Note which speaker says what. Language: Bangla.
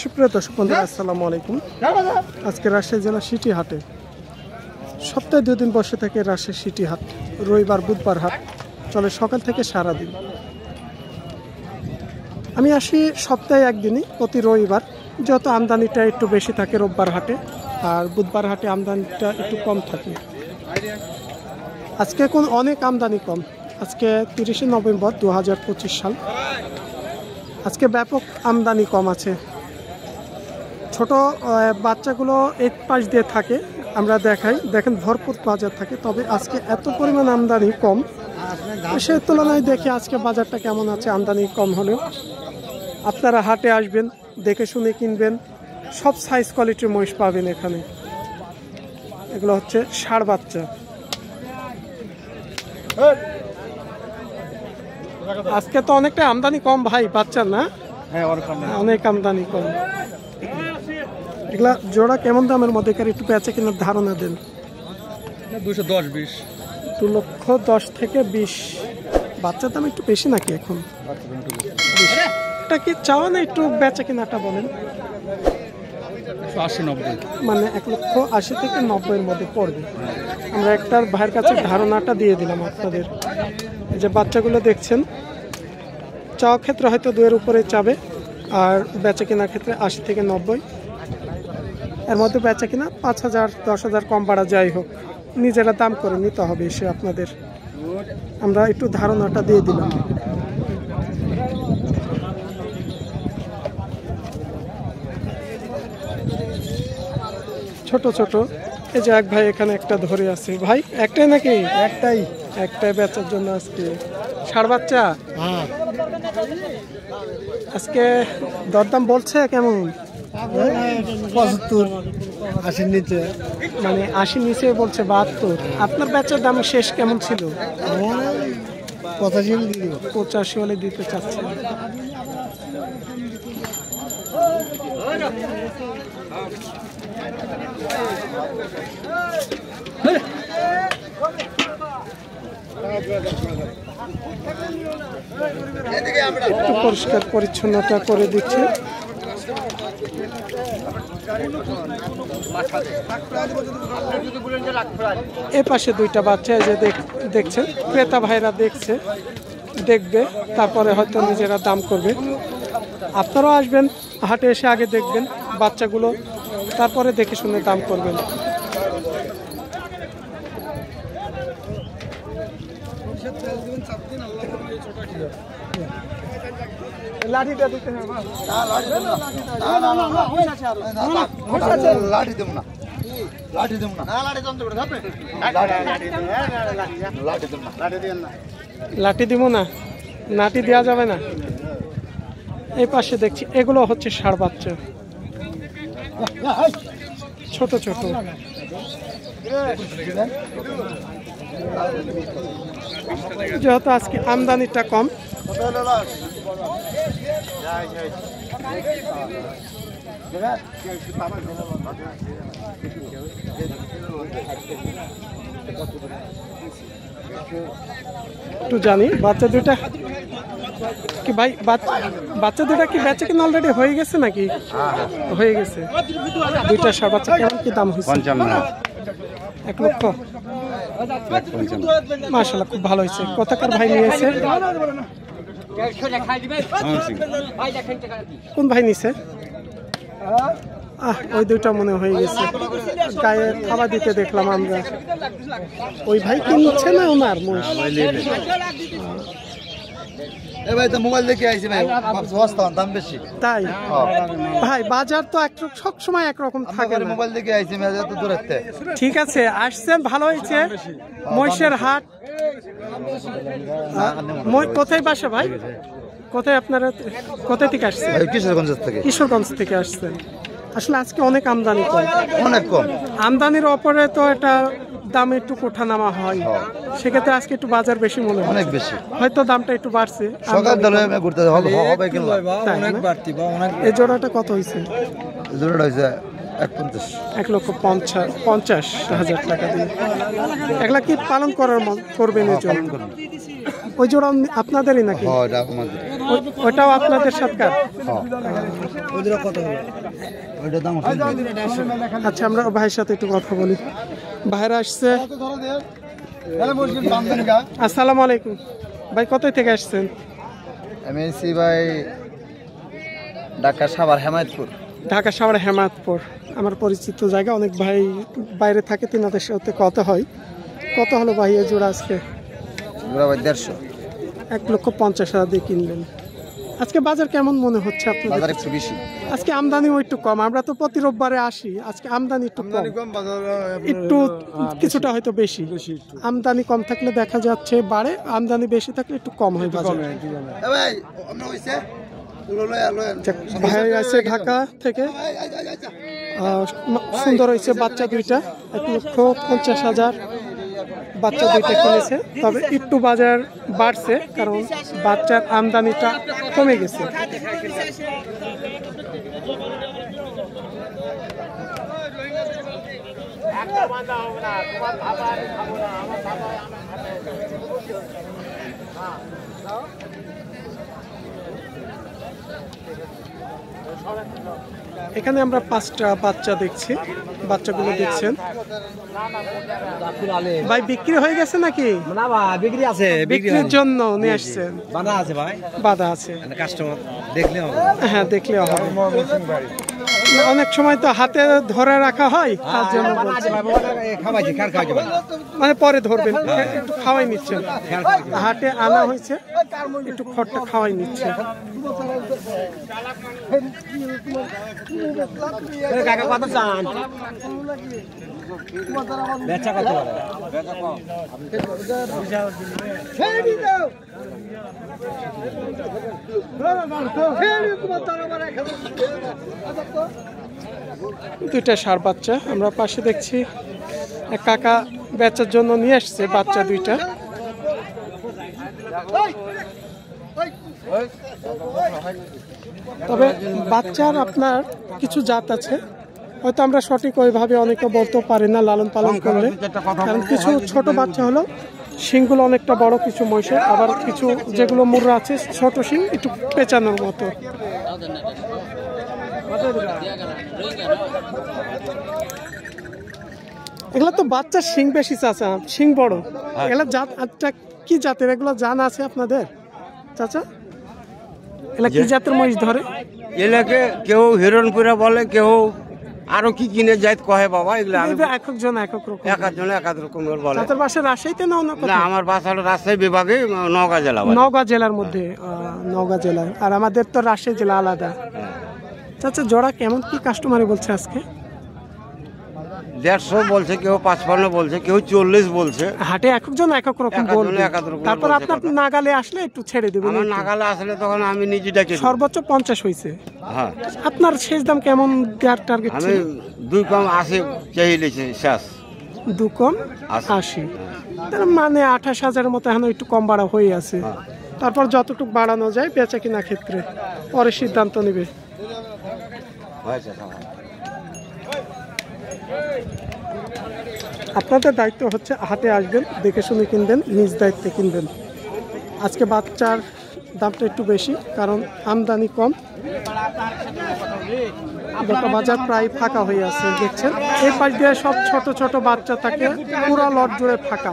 Speaker 1: সুপ্রিয় দর্শক বন্ধুরা, আসসালামু আলাইকুম। আজকে রাজশাহী জেলা সিটি হাটে সপ্তাহে 2 দিন বসে থাকে রাজশাহী সিটি হাট। রবিবার বুধবার হাট চলে সকাল থেকে সারাদিন। আমি আসি সপ্তাহে একদিনই, প্রতি রবিবার, যত আমদানিটা একটু বেশি থাকে রোববার হাটে, আর বুধবার হাটে আমদানিটা একটু কম থাকে। আজকে অনেক আমদানি কম। আজকে 30শে নভেম্বর 2025 সাল। আজকে ব্যাপক আমদানি কম আছে। ছোট বাচ্চাগুলো এক পাশ দিয়ে থাকে, আমরা দেখাই, দেখেন ভরপুর বাজার থাকে। তবে আজকে এত পরিমাণ আমদানি কম, সে তুলনায় দেখি আজকে বাজারটা কেমন আছে। আমদানি কম হলেও আপনারা হাটে আসবেন, দেখে শুনে কিনবেন। সব সাইজ কোয়ালিটির মহিষ পাবেন এখানে। এগুলো হচ্ছে ষাঁড় বাচ্চা। আজকে তো অনেকটা আমদানি কম ভাই বাচ্চার, না? অনেক আমদানি কম। এগুলা জোড়া কেমন দামের মধ্যে একটু বেচা কেনার ধারণা দেন।
Speaker 2: 210-20,
Speaker 1: 2,10,000 থেকে 20। বাচ্চার দাম একটু বেশি নাকি এখন? এটা কি চাওয়া না একটু বেচা কেনাটা বলেন?
Speaker 2: 80-90,
Speaker 1: মানে 1,80,000 থেকে 90,000 মধ্যে পড়বে। আমরা একটার ভাইয়ের কাছে ধারণাটা দিয়ে দিলাম আপনাদের। এই যে বাচ্চাগুলো দেখছেন, চাওয়া ক্ষেত্রে হয়তো 2-এর উপরে চাবে, আর বেচা কেনার ক্ষেত্রে 80 থেকে 90। এর মধ্যে বেচা কিনা 5,000 10,000 কম বাড়া যাই হোক, নিজেরা দাম করে নিতে হবে এসে আপনাদের। আমরা একটু ধারণাটা দিয়ে দিলাম। ছোট ছোট এই যে এক ভাই এখানে একটা ধরে আছে। ভাই একটাই নাকি? একটাই বেচার জন্য আজকে। ষাঁড় বাচ্চা। আজকে দরদাম বলছে কেমন?
Speaker 2: 75-80 নিচে,
Speaker 1: মানে 80 নিচে বলছে। 72। আপনার বেচার দাম শেষ কেমন ছিল? 85 হলে দিতে চাচ্ছেন। একটু পরিষ্কার পরিচ্ছন্নতা করে দিচ্ছে। এ পাশে 2টা বাচ্চা যে দেখছেন, ক্রেতা ভাইরা দেখবে, তারপরে হয়তো নিজেরা দাম করবে। আপনারাও আসবেন হাটে, এসে আগে দেখবেন বাচ্চাগুলো, তারপরে দেখে শুনে দাম করবেন। লাঠিটা দিতে হবে। লাঠি দিব না, নাটি দেওয়া যাবে না। এই পাশে দেখছি এগুলো হচ্ছে ষাঁড় বাচ্চা, ছোট ছোট। যেহেতু আজকে আমদানিটা কম, একটু জানি বাচ্চা 2টা কি ভাই, বাচ্চা 2টা কি বেচা কিনা অলরেডি হয়ে গেছে নাকি? হয়ে গেছে। 2টা ষাঁড় বাচ্চা কেমন কি দাম হয়েছে? 1 লক্ষ। মাশাআল্লাহ, খুব ভালো হয়েছে। কোথাকার ভাই নিয়েছে? কোন ভাই নিছে? ওই 2টা মনে হয়ে গেছে। গায়ে খাবার দিতে দেখলাম আমরা। ওই ভাই কি নিচ্ছে না ওনার মহিষ?
Speaker 2: মোবাইল দেখে আইছি ভাই, দাম বেশি
Speaker 1: তাই? ভাই বাজার তো সব সময় একরকম থাকে না।
Speaker 2: মোবাইল দেখে আইছি এত দূরেতে।
Speaker 1: ঠিক আছে, আসছেন, ভালো হয়েছে। মহিষের হাট কোথায় বাসা ভাই? কোথায় আপনারা, কোথায় থেকে আসছেন? কিশোরগঞ্জ থেকে আসছেন। আসলে আজকে অনেক আমদানি কম,
Speaker 2: অনেক কম।
Speaker 1: আমদানির ওপরে তো এটা দাম একটু ওঠানামা হয়, সেক্ষেত্রে আজকে একটু বাজার বেশি মনে হয়, অনেক বেশি। হয়তো দামটা একটু বাড়ছে। এই জোড়াটা কত হয়েছে?
Speaker 2: জোড়াটা হয়েছে
Speaker 1: 1,50,000 টাকা দিয়ে। এগুলা কি পালন করবেন? ওই জোড়া আপনাদেরই নাকি? ওটাও আপনাদের সৎকার? আচ্ছা, আমরা ভাইয়ের সাথে একটু কথা বলি। ভাইরা আসছে। আসসালামু আলাইকুম ভাই, কোথায় থেকে আসছেন?
Speaker 2: আমি এসেছি ভাই ঢাকা সাভার হেমায়তপুর।
Speaker 1: ঢাকা সাভার হেমায়তপুর আমার পরিচিত জায়গা, অনেক ভাই বাইরে থাকে, তিনাদের সাথে কথা হয়। কত হলো ভাই এই জোড়া আজকে?
Speaker 2: জোড়া ভাই 150।
Speaker 1: 1,50,000 দিয়ে কিনলেন। আজকে বাজার কেমন মনে হচ্ছে আপনাদের?
Speaker 2: বাজার একটু বেশি
Speaker 1: আজকে আমদানিও একটু কম। আমরা তো প্রতি রোববারে আসি, আজকে আমদানি একটু কম, একটু কিছুটা হয়তো বেশি। আমদানি কম থাকলে দেখা যাচ্ছে বাড়ে, আমদানি বেশি থাকলে একটু কম হয় বাজার। ভাই আছে ঢাকা থেকে, সুন্দর হয়েছে বাচ্চা দুইটা, 1,50,000 বাচ্চা দুইটা কিনেছে। তবে একটু বাজার বাড়ছে কারণ বাচ্চার আমদানিটা কমে গেছে। এখানে আমরা 5টা বাচ্চা দেখছি, বাচ্চাগুলো দেখছেন। ভাই বিক্রি হয়ে গেছে নাকি?
Speaker 3: না ভাই, বিক্রি আছে,
Speaker 1: বিক্রির জন্য নিয়ে আসছেন?
Speaker 3: বাধা আছে ভাই,
Speaker 1: বাধা আছে।
Speaker 3: কাস্টমার দেখলে হবে।
Speaker 1: হ্যাঁ, দেখলেও হবে। অনেক সময় তো হাতে ধরে রাখা হয়, তার জন্য মানে পরে ধরবেন, একটু খাওয়াই নিচ্ছেন। হাটে আনা হয়েছে, একটু খড়টা খাওয়াই নিচ্ছে।
Speaker 3: কত চান? বেচা কত?
Speaker 1: দুইটা ষাঁড় বাচ্চা আমরা পাশে দেখছি। এক কাকা বেচার জন্য নিয়ে আসছে বাচ্চা দুইটা। তবে বাচ্চার আপনার কিছু জাত আছে, হয়তো আমরা সঠিক ওইভাবে অনেকে বলতে পারি না লালন পালন করলে, কারণ কিছু ছোট বাচ্চা হলো শিংগুলো অনেকটা বড়, কিছু মহিষের, আবার কিছু যেগুলো মুররা আছে ছোট শিং একটু পেঁচানোর মতো। এগুলো তো বাচ্চার শিং বেশি, চাচা শিং বড়। এগুলা জাত কি জাতের? এগুলো জানা আছে আপনাদের চাচা? এগুলা কি জাতের মহিষ ধরে?
Speaker 3: এলাকে কেউ হিরণপুরা বলে, কেউ আরো কি কিনে যাইত কহে বাবা। এগুলো
Speaker 1: একজন এক রকম,
Speaker 3: একজন এক রকম বলে।
Speaker 1: তাদের বাসা রাজশাহীতে না?
Speaker 3: না, আমার বাসা হলো রাজশাহী বিভাগে, নওগাঁ জেলা।
Speaker 1: নওগাঁ জেলার মধ্যে, নওগাঁ জেলা। আর আমাদের তো রাজশাহী জেলা আলাদা। চাচা জোড়া কেমন কি কাস্টমারে বলছে আজকে?
Speaker 3: 150 বলছে, কেউ 55 বলছে, কেউ 40 বলছে।
Speaker 1: হাটে একজন এক এক রকম বলবে। তারপর আপনার নাগালে আসলে একটু ছেড়ে দেবেন।
Speaker 3: আমার নাগালে আসলে তখন আমি নিজে ডাকি।
Speaker 1: সর্বোচ্চ 50 হয়েছে।
Speaker 3: হ্যাঁ,
Speaker 1: আপনার শেষ দাম কেমন দেওয়ার টার্গেট?
Speaker 3: আমি 2 কম 80 চাইলেছি শেষ।
Speaker 1: 2 কম 80, তার মানে 28,000 মতো এখন একটু কম বাড়া হয়ে আছে। তারপর যতটুকু বাড়ানো যায় বেচা কিনা ক্ষেত্রে পরে সিদ্ধান্ত নেবে। আপনাদের দায়িত্ব হচ্ছে হাটে আসবেন, দেখে শুনে কিনবেন, নিজ দায়িত্বে কিনবেন। আজকে বাচ্চার দামটা একটু বেশি কারণ আমদানি কম। গোটা বাজার প্রায় ফাঁকা হয়ে আছে, দেখছেন। এই পাশ দিয়ে সব ছোট ছোট বাচ্চা থাকে, পুরো লট জুড়ে ফাঁকা।